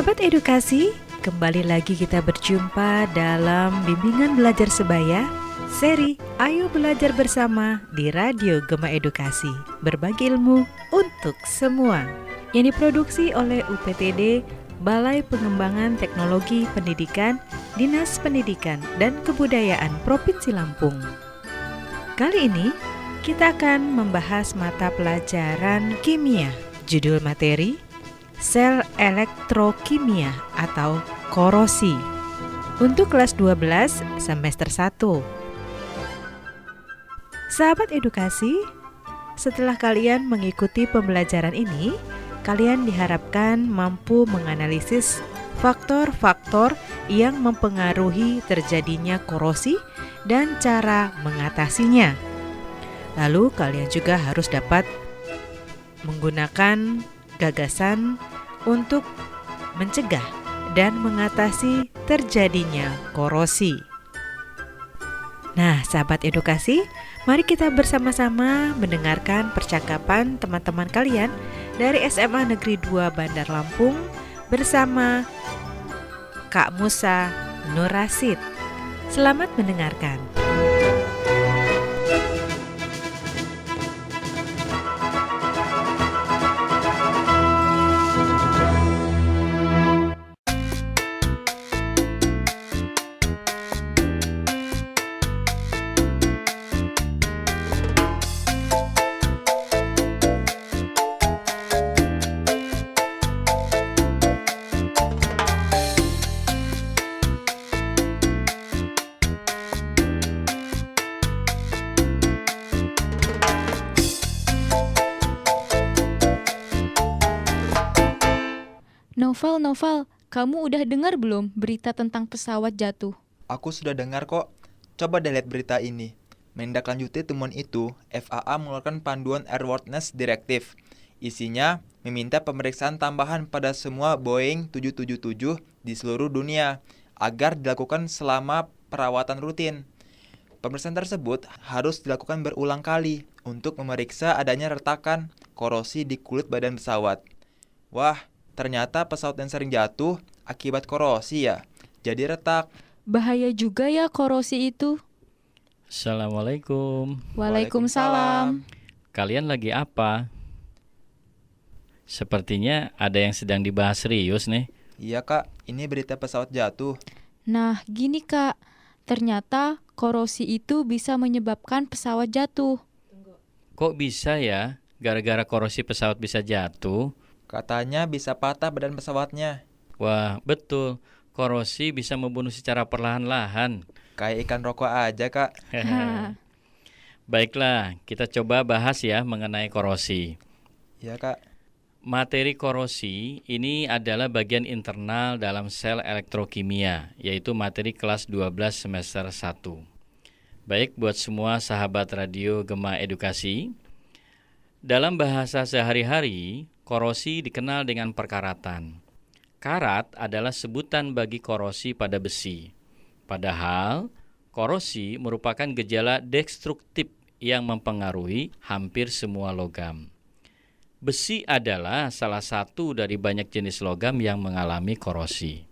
Sahabat edukasi, kembali lagi kita berjumpa dalam bimbingan belajar sebaya, seri Ayo Belajar Bersama di Radio Gema Edukasi, berbagi ilmu untuk semua, yang diproduksi oleh UPTD, Balai Pengembangan Teknologi Pendidikan, Dinas Pendidikan dan Kebudayaan Provinsi Lampung. Kali ini, kita akan membahas mata pelajaran kimia. Judul materi, sel elektrokimia atau korosi, untuk kelas 12 semester 1. Sahabat edukasi, setelah kalian mengikuti pembelajaran ini, kalian diharapkan mampu menganalisis faktor-faktor yang mempengaruhi terjadinya korosi dan cara mengatasinya. Lalu kalian juga harus dapat menggunakan gagasan untuk mencegah dan mengatasi terjadinya korosi. Nah, sahabat edukasi, mari kita bersama-sama mendengarkan percakapan teman-teman kalian dari SMA Negeri 2 Bandar Lampung bersama Kak Musa Nur Rasid. Selamat mendengarkan. Noval, kamu udah dengar belum berita tentang pesawat jatuh? Aku sudah dengar kok. Coba deh lihat berita ini. Menindaklanjuti temuan itu, FAA mengeluarkan panduan Airworthiness Directive. Isinya meminta pemeriksaan tambahan pada semua Boeing 777 di seluruh dunia agar dilakukan selama perawatan rutin. Pemeriksaan tersebut harus dilakukan berulang kali untuk memeriksa adanya retakan, korosi di kulit badan pesawat. Wah, ternyata pesawat yang sering jatuh akibat korosi ya, jadi retak. Bahaya juga ya korosi itu. Assalamualaikum. Waalaikumsalam. Kalian lagi apa? Sepertinya ada yang sedang dibahas serius nih. Iya kak, ini berita pesawat jatuh. Nah, gini Kak, ternyata korosi itu bisa menyebabkan pesawat jatuh. Kok bisa ya? Gara-gara korosi pesawat bisa jatuh? Katanya bisa patah badan pesawatnya. Wah, betul. Korosi bisa membunuh secara perlahan-lahan. Kayak ikan rokok aja kak. Baiklah, kita coba bahas ya mengenai korosi. Iya kak. Materi korosi ini adalah bagian internal dalam sel elektrokimia, yaitu materi kelas 12 semester 1. Baik buat semua sahabat Radio Gema Edukasi, dalam bahasa sehari-hari, korosi dikenal dengan perkaratan. Karat adalah sebutan bagi korosi pada besi. Padahal, korosi merupakan gejala destruktif yang mempengaruhi hampir semua logam. Besi adalah salah satu dari banyak jenis logam yang mengalami korosi.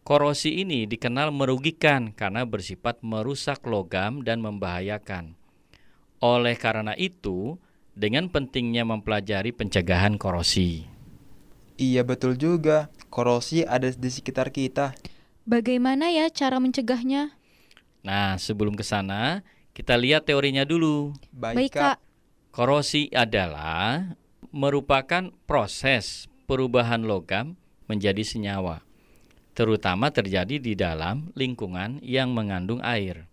Korosi ini dikenal merugikan karena bersifat merusak logam dan membahayakan. Oleh karena itu, dengan pentingnya mempelajari pencegahan korosi. Iya betul juga, korosi ada di sekitar kita. Bagaimana ya cara mencegahnya? Nah, sebelum ke sana, kita lihat teorinya dulu. Baik Kak. Korosi adalah merupakan proses perubahan logam menjadi senyawa, terutama terjadi di dalam lingkungan yang mengandung air,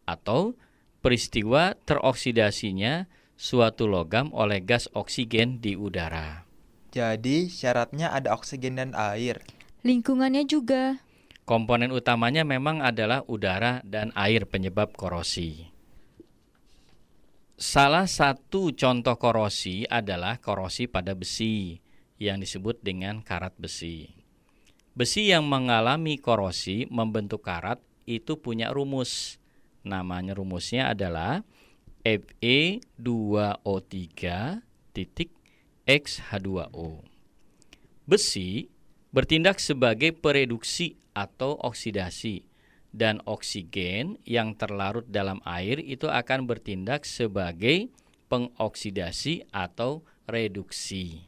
atau peristiwa teroksidasinya suatu logam oleh gas oksigen di udara. Jadi syaratnya ada oksigen dan air. Lingkungannya juga. Komponen utamanya memang adalah udara dan air penyebab korosi. Salah satu contoh korosi adalah korosi pada besi yang disebut dengan karat besi. Besi yang mengalami korosi membentuk karat itu punya rumus. Namanya rumusnya adalah Fe2O3 titik X H2O. Besi bertindak sebagai pereduksi atau oksidasi, dan oksigen yang terlarut dalam air itu akan bertindak sebagai pengoksidasi atau reduksi.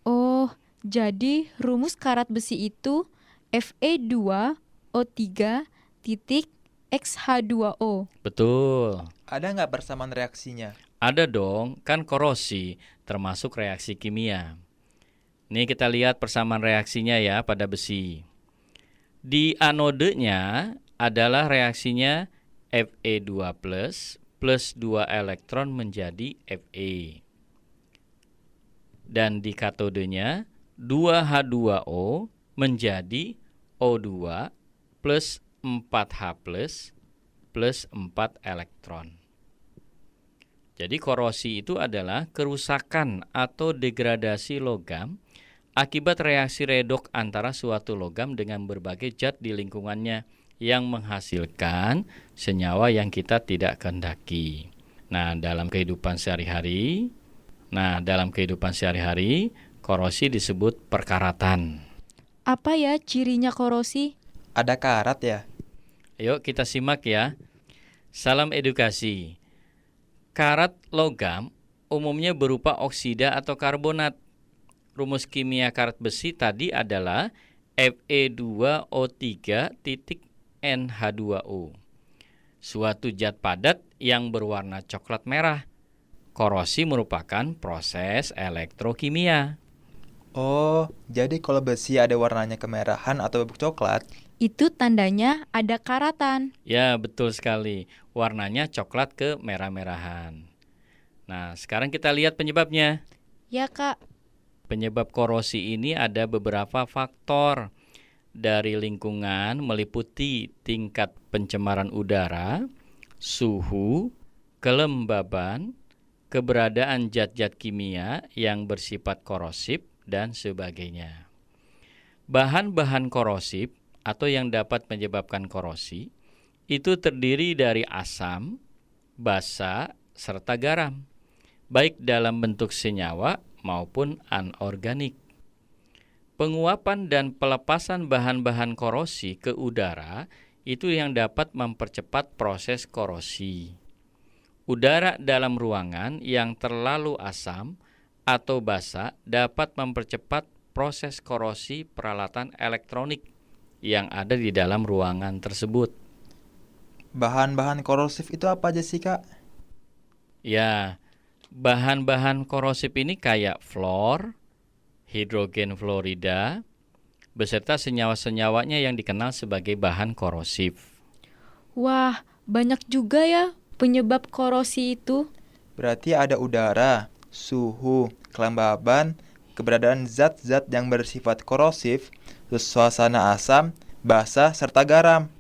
Oh, jadi rumus karat besi itu Fe2O3 titik XH2O. Betul. Ada nggak persamaan reaksinya? Ada dong, kan korosi termasuk reaksi kimia. Nih kita lihat persamaan reaksinya ya pada besi. Di anodenya adalah reaksinya Fe2+ plus 2 elektron menjadi Fe. Dan di katodenya 2H2O menjadi O2 plus 4H plus 4 elektron. Jadi korosi itu adalah kerusakan atau degradasi logam akibat reaksi redok antara suatu logam dengan berbagai zat di lingkungannya yang menghasilkan senyawa yang kita tidak kehendaki. Nah, dalam kehidupan sehari-hari, korosi disebut perkaratan. Apa ya cirinya korosi? Ada karat ya? Yuk kita simak ya. Salam edukasi. Karat logam umumnya berupa oksida atau karbonat. Rumus kimia karat besi tadi adalah Fe2O3 titik NH2O. Suatu zat padat yang berwarna coklat merah. Korosi merupakan proses elektrokimia. Oh, jadi kalau besi ada warnanya kemerahan atau coklat, Itu tandanya ada karatan. Ya, betul sekali. Warnanya coklat ke merah-merahan. Nah, sekarang kita lihat penyebabnya. Ya, Kak. Penyebab korosi ini ada beberapa faktor. Dari lingkungan meliputi tingkat pencemaran udara, suhu, kelembaban, keberadaan zat-zat kimia yang bersifat korosif, dan sebagainya. Bahan-bahan korosif atau yang dapat menyebabkan korosi itu terdiri dari asam, basa, serta garam, baik dalam bentuk senyawa maupun anorganik. Penguapan dan pelepasan bahan-bahan korosi ke udara itu yang dapat mempercepat proses korosi. Udara dalam ruangan yang terlalu asam atau basa dapat mempercepat proses korosi peralatan elektronik yang ada di dalam ruangan tersebut. bahan-bahan korosif itu apa aja sih, Kak? Ya, bahan-bahan korosif ini kayak fluor, hidrogen fluorida, beserta senyawa-senyawanya yang dikenal sebagai bahan korosif. Wah, banyak juga ya penyebab korosi itu. Berarti ada udara, suhu, kelembaban, keberadaan zat-zat yang bersifat korosif, terus suasana asam, basa, serta garam.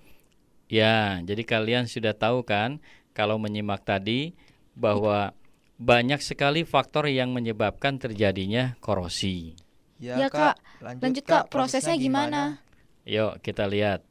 Ya, jadi kalian sudah tahu kan kalau menyimak tadi bahwa banyak sekali faktor yang menyebabkan terjadinya korosi. Ya, Kak. Lanjut, Kak, prosesnya gimana? Yuk kita lihat.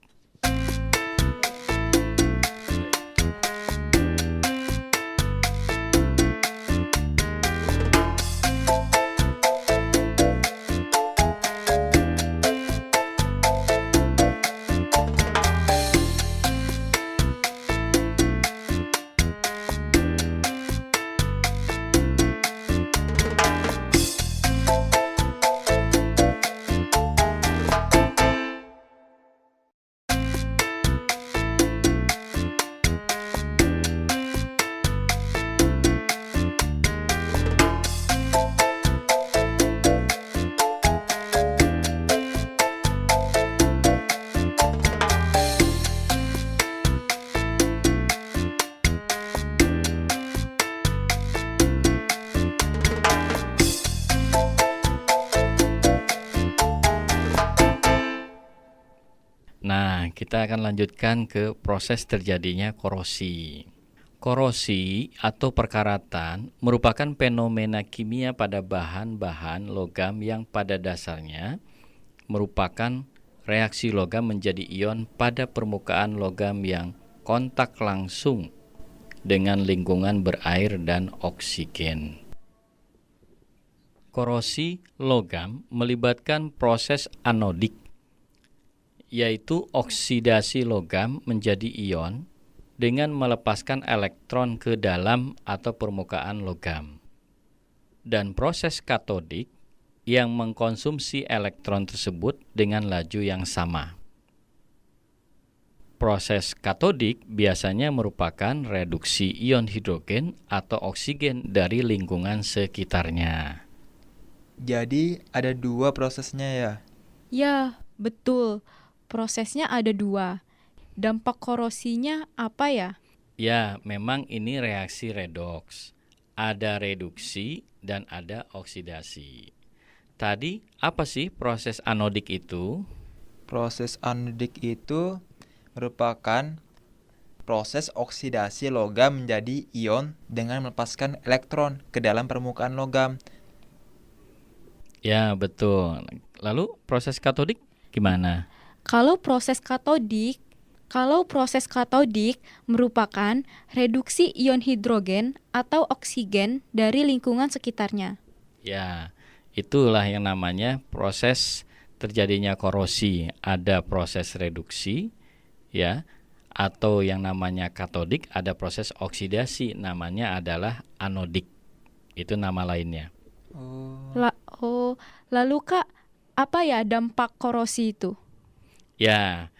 Nah, kita akan lanjutkan ke proses terjadinya korosi. Korosi atau perkaratan merupakan fenomena kimia pada bahan-bahan logam yang pada dasarnya merupakan reaksi logam menjadi ion pada permukaan logam yang kontak langsung dengan lingkungan berair dan oksigen. korosi logam melibatkan proses anodik, yaitu oksidasi logam menjadi ion dengan melepaskan elektron ke dalam atau permukaan logam. Dan proses katodik yang mengkonsumsi elektron tersebut dengan laju yang sama. Proses katodik biasanya merupakan reduksi ion hidrogen atau oksigen dari lingkungan sekitarnya. Jadi ada 2 prosesnya ya? Ya, betul. Prosesnya ada 2. Dampak korosinya apa ya? Ya, memang ini reaksi redoks. Ada reduksi dan ada oksidasi. Tadi apa sih proses anodik itu? Proses anodik itu merupakan proses oksidasi logam menjadi ion dengan melepaskan elektron ke dalam permukaan logam. Ya, betul. Lalu proses katodik gimana? Kalau proses katodik merupakan reduksi ion hidrogen atau oksigen dari lingkungan sekitarnya. Ya, itulah yang namanya proses terjadinya korosi. Ada proses reduksi, ya, atau yang namanya katodik, ada proses oksidasi, namanya adalah anodik. Itu nama lainnya. Lalu Kak, apa ya dampak korosi itu? Ya,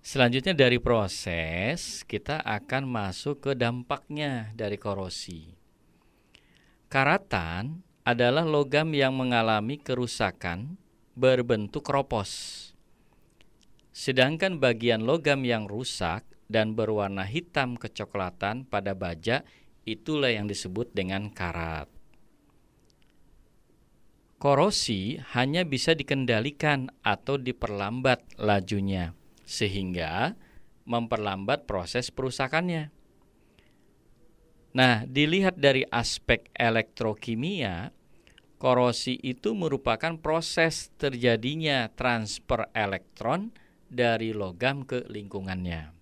selanjutnya dari proses, kita akan masuk ke dampaknya dari korosi. Karatan adalah logam yang mengalami kerusakan berbentuk ropos. Sedangkan bagian logam yang rusak dan berwarna hitam kecoklatan pada baja, itulah yang disebut dengan karat. Korosi hanya bisa dikendalikan atau diperlambat lajunya, sehingga memperlambat proses perusakannya. Nah, dilihat dari aspek elektrokimia, korosi itu merupakan proses terjadinya transfer elektron dari logam ke lingkungannya.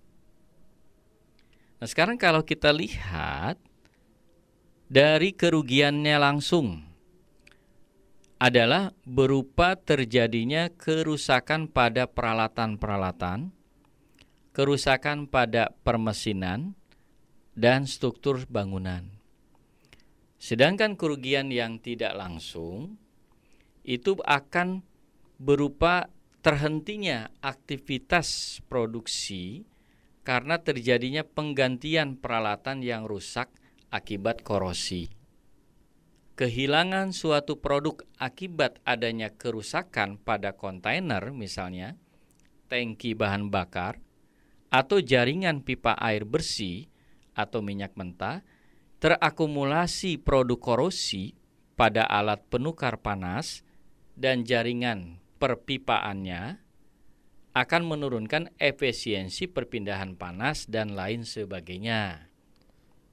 Nah, sekarang kalau kita lihat dari kerugiannya langsung adalah berupa terjadinya kerusakan pada peralatan-peralatan, kerusakan pada permesinan, dan struktur bangunan. Sedangkan kerugian yang tidak langsung itu akan berupa terhentinya aktivitas produksi karena terjadinya penggantian peralatan yang rusak akibat korosi. Kehilangan suatu produk akibat adanya kerusakan pada kontainer, misalnya tangki bahan bakar atau jaringan pipa air bersih atau minyak mentah, terakumulasi produk korosi pada alat penukar panas dan jaringan perpipaannya akan menurunkan efisiensi perpindahan panas dan lain sebagainya.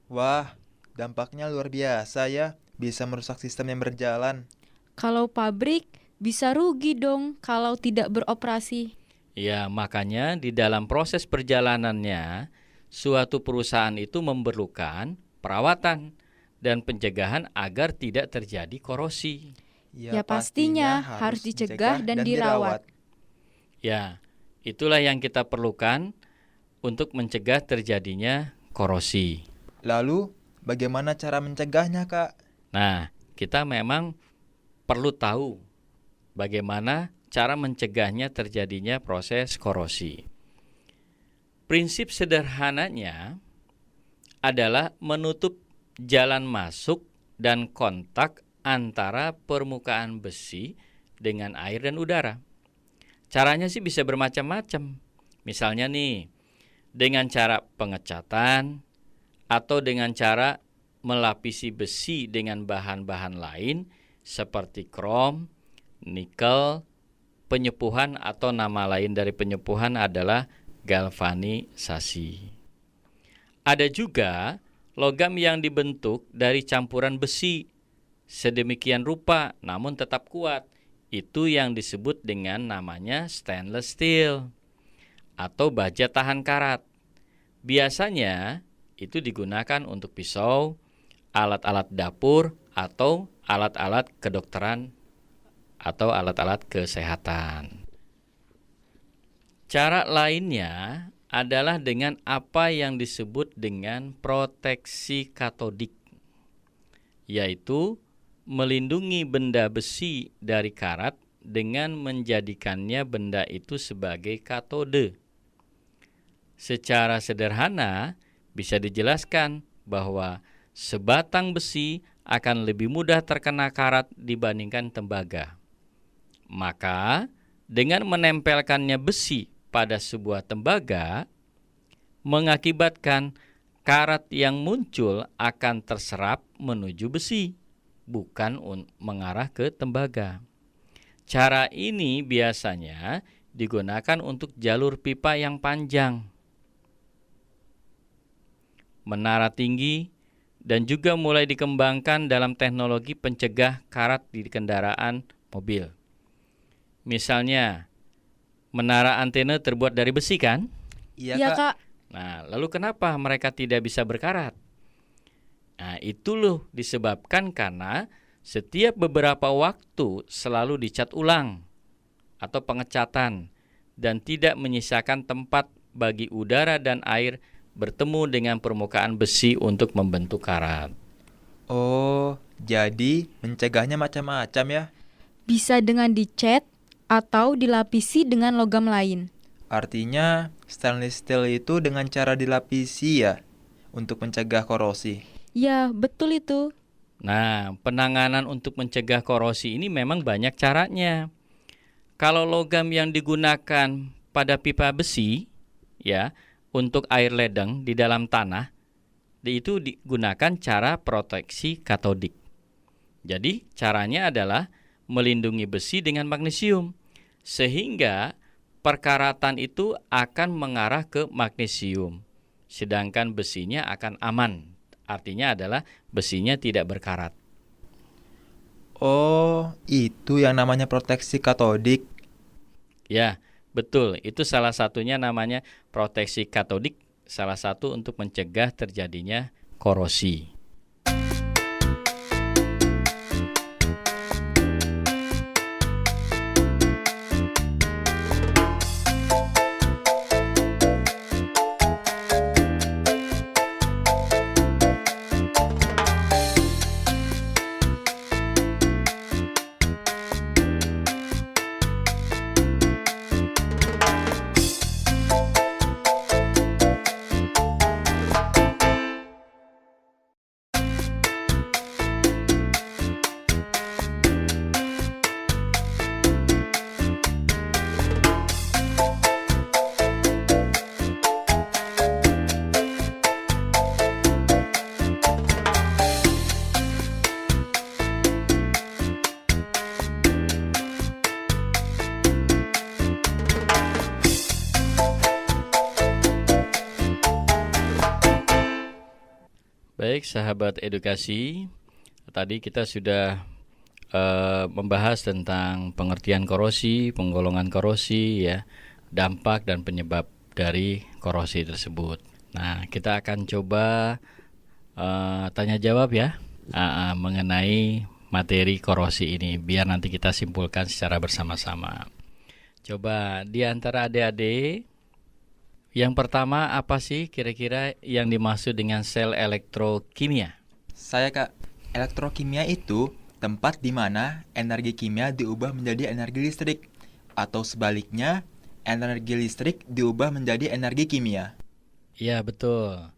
Wah, dampaknya luar biasa ya, bisa merusak sistem yang berjalan. Kalau pabrik bisa rugi dong kalau tidak beroperasi. Ya, makanya di dalam proses perjalanannya, suatu perusahaan itu memerlukan perawatan dan pencegahan agar tidak terjadi korosi. Ya pastinya harus dicegah dan dirawat. Ya, itulah yang kita perlukan untuk mencegah terjadinya korosi. Lalu, bagaimana cara mencegahnya, Kak? Nah, kita memang perlu tahu bagaimana cara mencegahnya terjadinya proses korosi. Prinsip sederhananya adalah menutup jalan masuk dan kontak antara permukaan besi dengan air dan udara. Caranya sih bisa bermacam-macam. Misalnya nih, dengan cara pengecatan atau dengan cara melapisi besi dengan bahan-bahan lain seperti krom, nikel, penyepuhan atau nama lain dari penyepuhan adalah galvanisasi. Ada juga logam yang dibentuk dari campuran besi sedemikian rupa namun tetap kuat. Itu yang disebut dengan namanya stainless steel atau baja tahan karat. Biasanya itu digunakan untuk pisau, alat-alat dapur, atau alat-alat kedokteran atau alat-alat kesehatan. Cara lainnya adalah dengan apa yang disebut dengan proteksi katodik, yaitu melindungi benda besi dari karat dengan menjadikannya benda itu sebagai katode. Secara sederhana bisa dijelaskan bahwa sebatang besi akan lebih mudah terkena karat dibandingkan tembaga. Maka dengan menempelkannya besi pada sebuah tembaga mengakibatkan karat yang muncul akan terserap menuju besi, bukan mengarah ke tembaga. Cara ini biasanya digunakan untuk jalur pipa yang panjang, menara tinggi, dan juga mulai dikembangkan dalam teknologi pencegah karat di kendaraan mobil. Misalnya, menara antena terbuat dari besi kan? Iya, Kak. Nah, lalu kenapa mereka tidak bisa berkarat? Nah, itu loh disebabkan karena setiap beberapa waktu selalu dicat ulang atau pengecatan dan tidak menyisakan tempat bagi udara dan air bertemu dengan permukaan besi untuk membentuk karat. Oh, jadi mencegahnya macam-macam ya? Bisa dengan dicat atau dilapisi dengan logam lain. Artinya stainless steel itu dengan cara dilapisi ya untuk mencegah korosi. Ya, betul itu. Nah, penanganan untuk mencegah korosi ini memang banyak caranya. Kalau logam yang digunakan pada pipa besi, ya, untuk air ledeng di dalam tanah, itu digunakan cara proteksi katodik. Jadi, caranya adalah melindungi besi dengan magnesium, sehingga perkaratan itu akan mengarah ke magnesium, sedangkan besinya akan aman. Artinya adalah besinya tidak berkarat. Oh, itu yang namanya proteksi katodik. Ya, betul. Itu salah satunya namanya proteksi katodik, salah satu untuk mencegah terjadinya korosi. Baik, sahabat edukasi, tadi kita sudah membahas tentang pengertian korosi, penggolongan korosi, ya, dampak dan penyebab dari korosi tersebut. Nah, kita akan coba tanya jawab ya mengenai materi korosi ini, biar nanti kita simpulkan secara bersama-sama. Coba di antara adik-adik, yang pertama apa sih kira-kira yang dimaksud dengan sel elektrokimia? Saya Kak, elektrokimia itu tempat di mana energi kimia diubah menjadi energi listrik, atau sebaliknya, energi listrik diubah menjadi energi kimia. Ya, betul.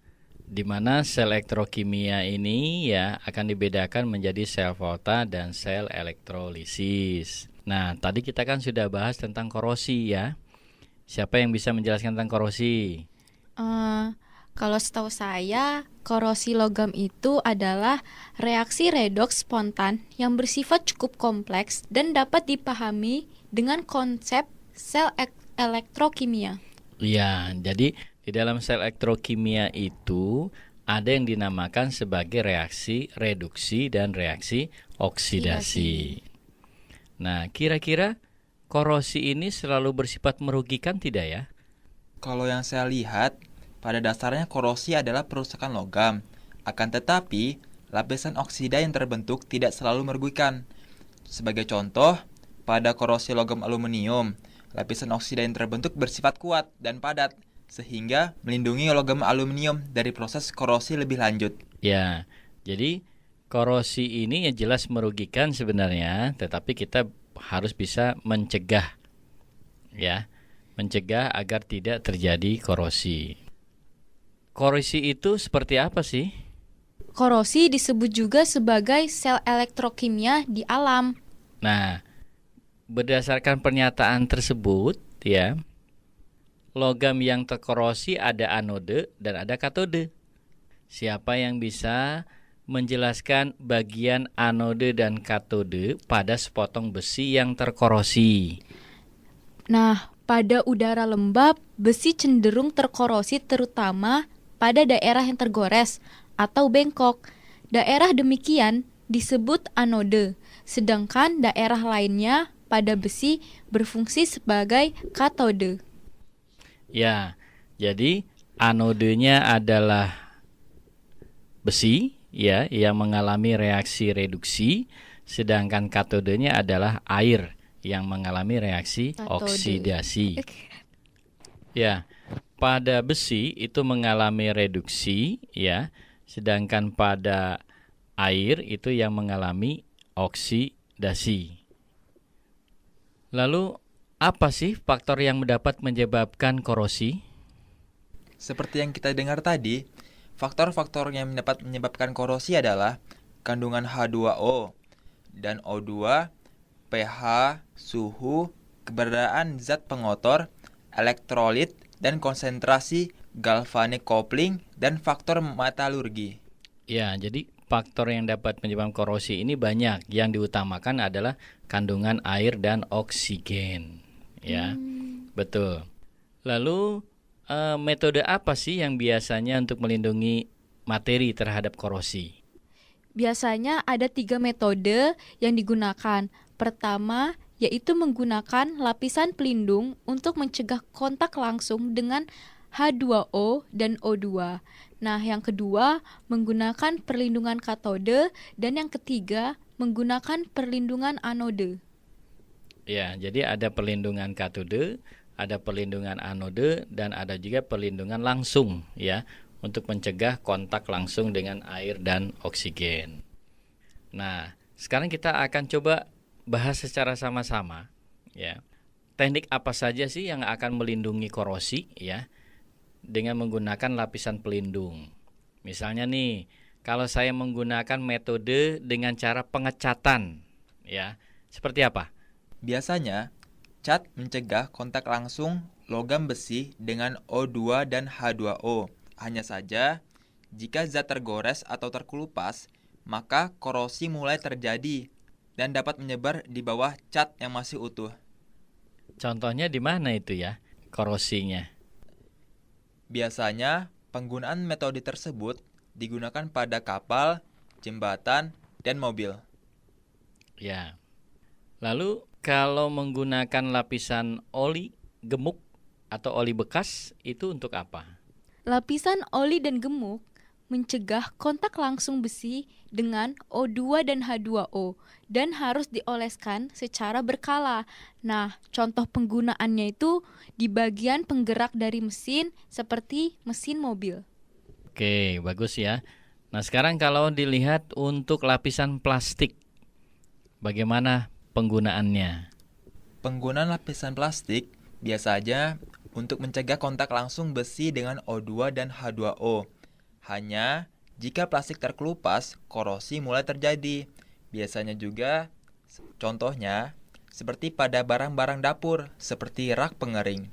Di mana sel elektrokimia ini ya akan dibedakan menjadi sel volta dan sel elektrolisis. Nah, tadi kita kan sudah bahas tentang korosi ya. Siapa yang bisa menjelaskan tentang korosi? Kalau setahu saya, korosi logam itu adalah reaksi redoks spontan yang bersifat cukup kompleks dan dapat dipahami dengan konsep sel elektrokimia. Iya, jadi di dalam sel elektrokimia itu ada yang dinamakan sebagai reaksi reduksi dan reaksi oksidasi. Nah, kira-kira korosi ini selalu bersifat merugikan tidak ya? Kalau yang saya lihat, pada dasarnya korosi adalah perusakan logam. Akan tetapi, lapisan oksida yang terbentuk tidak selalu merugikan. Sebagai contoh, pada korosi logam aluminium, lapisan oksida yang terbentuk bersifat kuat dan padat, sehingga melindungi logam aluminium dari proses korosi lebih lanjut. Ya, jadi korosi ini ya jelas merugikan sebenarnya, tetapi kita harus bisa mencegah, ya, mencegah agar tidak terjadi korosi. Korosi itu seperti apa sih? Korosi disebut juga sebagai sel elektrokimia di alam. Nah, berdasarkan pernyataan tersebut, ya, logam yang terkorosi ada anode dan ada katode. Siapa yang bisa menjelaskan bagian anode dan katode pada sepotong besi yang terkorosi? Nah, pada udara lembab, besi cenderung terkorosi terutama pada daerah yang tergores atau bengkok. Daerah demikian disebut anode, sedangkan daerah lainnya pada besi berfungsi sebagai katode. Ya, jadi anodenya adalah besi, ya, yang mengalami reaksi reduksi, sedangkan katodenya adalah air yang mengalami reaksi Katode. oksidasi. Ya, pada besi itu mengalami reduksi, ya, sedangkan pada air itu yang mengalami oksidasi. Lalu apa sih faktor yang dapat menyebabkan korosi? Seperti yang kita dengar tadi, faktor-faktor yang dapat menyebabkan korosi adalah kandungan H2O dan O2, pH, suhu, keberadaan zat pengotor, elektrolit, dan konsentrasi galvanic coupling, dan faktor metalurgi. Ya, jadi faktor yang dapat menyebabkan korosi ini banyak. Yang diutamakan adalah kandungan air dan oksigen. Ya, betul. Lalu metode apa sih yang biasanya untuk melindungi materi terhadap korosi? Biasanya ada 3 metode yang digunakan. Pertama, yaitu menggunakan lapisan pelindung untuk mencegah kontak langsung dengan H2O dan O2. Nah, yang kedua, menggunakan perlindungan katode, dan yang ketiga, menggunakan perlindungan anode. Ya, jadi ada perlindungan katode, ada perlindungan anode, dan ada juga perlindungan langsung, ya, untuk mencegah kontak langsung dengan air dan oksigen. Nah, sekarang kita akan coba bahas secara sama-sama, ya. Teknik apa saja sih yang akan melindungi korosi, ya, dengan menggunakan lapisan pelindung. Misalnya nih, kalau saya menggunakan metode dengan cara pengecatan, ya, seperti apa? Biasanya, cat mencegah kontak langsung logam besi dengan O2 dan H2O. Hanya saja, jika zat tergores atau terkelupas, maka korosi mulai terjadi dan dapat menyebar di bawah cat yang masih utuh. Contohnya di mana itu ya, korosinya? Biasanya, penggunaan metode tersebut digunakan pada kapal, jembatan, dan mobil. Ya. Lalu kalau menggunakan lapisan oli gemuk atau oli bekas itu untuk apa? Lapisan oli dan gemuk mencegah kontak langsung besi dengan O2 dan H2O dan harus dioleskan secara berkala. Nah, contoh penggunaannya itu di bagian penggerak dari mesin seperti mesin mobil. Oke, bagus ya. Nah, sekarang kalau dilihat untuk lapisan plastik, bagaimana penggunaannya? Penggunaan lapisan plastik biasanya untuk mencegah kontak langsung besi dengan O2 dan H2O. Hanya jika plastik terkelupas, korosi mulai terjadi. Biasanya juga, contohnya, seperti pada barang-barang dapur, seperti rak pengering.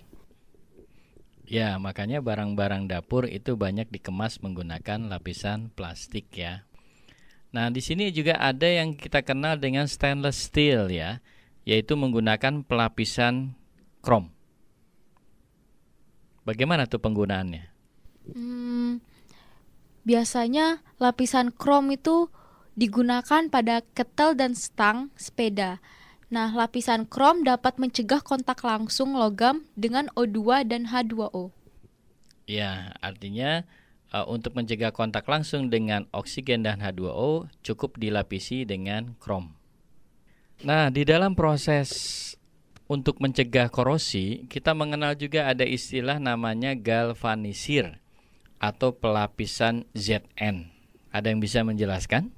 Ya, makanya barang-barang dapur itu banyak dikemas menggunakan lapisan plastik ya. Nah, di sini juga ada yang kita kenal dengan stainless steel ya, yaitu menggunakan pelapisan krom. Bagaimana tuh penggunaannya? Biasanya lapisan krom itu digunakan pada ketel dan stang sepeda. Nah, lapisan krom dapat mencegah kontak langsung logam dengan O2 dan H2O. Ya, artinya untuk mencegah kontak langsung dengan oksigen dan H2O cukup dilapisi dengan krom. Nah, di dalam proses untuk mencegah korosi, kita mengenal juga ada istilah namanya galvanisir atau pelapisan ZN. Ada yang bisa menjelaskan?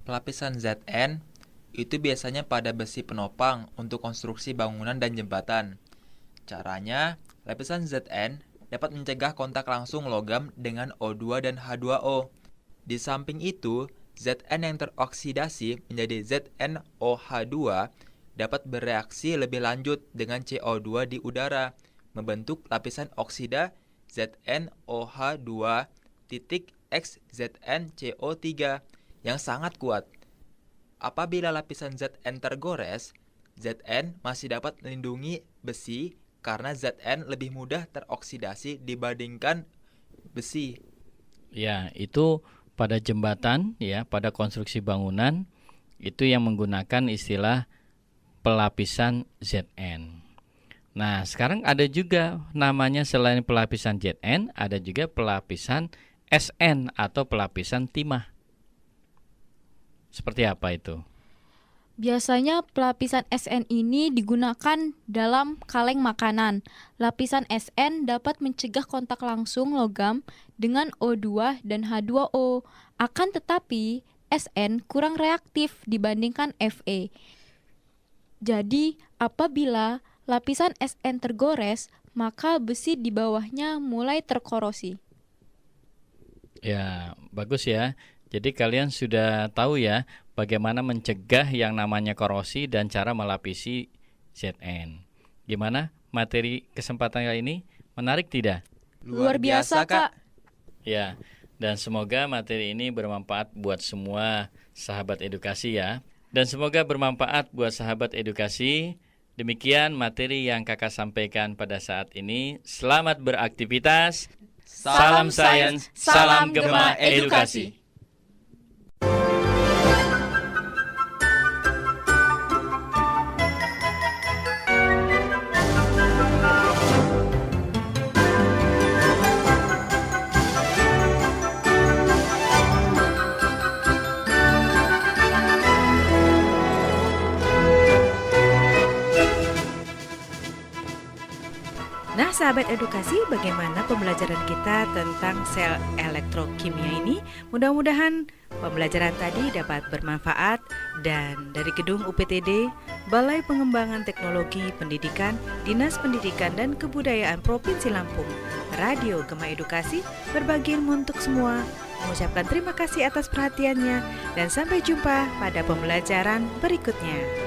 Pelapisan ZN itu biasanya pada besi penopang untuk konstruksi bangunan dan jembatan. Caranya, lapisan ZN dapat mencegah kontak langsung logam dengan O2 dan H2O. Di samping itu, ZN yang teroksidasi menjadi ZnOH2 dapat bereaksi lebih lanjut dengan CO2 di udara, membentuk lapisan oksida ZnOH2 titik XZnCO3 yang sangat kuat. Apabila lapisan Zn tergores, Zn masih dapat melindungi besi karena Zn lebih mudah teroksidasi dibandingkan besi. Ya, itu pada jembatan ya, pada konstruksi bangunan itu yang menggunakan istilah pelapisan Zn. Nah, sekarang ada juga namanya selain pelapisan Zn, ada juga pelapisan Sn atau pelapisan timah. Seperti apa itu? Biasanya pelapisan SN ini digunakan dalam kaleng makanan. Lapisan SN dapat mencegah kontak langsung logam dengan O2 dan H2O. Akan tetapi, SN kurang reaktif dibandingkan Fe. Jadi, apabila lapisan SN tergores, maka besi di bawahnya mulai terkorosi. Ya, bagus ya. Jadi kalian sudah tahu ya bagaimana mencegah yang namanya korosi dan cara melapisi Zn. Gimana materi kesempatan kali ini? Menarik tidak? Luar biasa, Kak. Ya, dan semoga materi ini bermanfaat buat semua sahabat edukasi ya. Dan semoga bermanfaat buat sahabat edukasi. Demikian materi yang Kakak sampaikan pada saat ini. Selamat beraktivitas. Salam sains, salam Gema Edukasi. Nah, sahabat edukasi, bagaimana pembelajaran kita tentang sel elektrokimia ini? Mudah-mudahan pembelajaran tadi dapat bermanfaat. Dan dari gedung UPTD, Balai Pengembangan Teknologi Pendidikan, Dinas Pendidikan dan Kebudayaan Provinsi Lampung, Radio Gema Edukasi berbagi ilmu untuk semua. Mengucapkan terima kasih atas perhatiannya dan sampai jumpa pada pembelajaran berikutnya.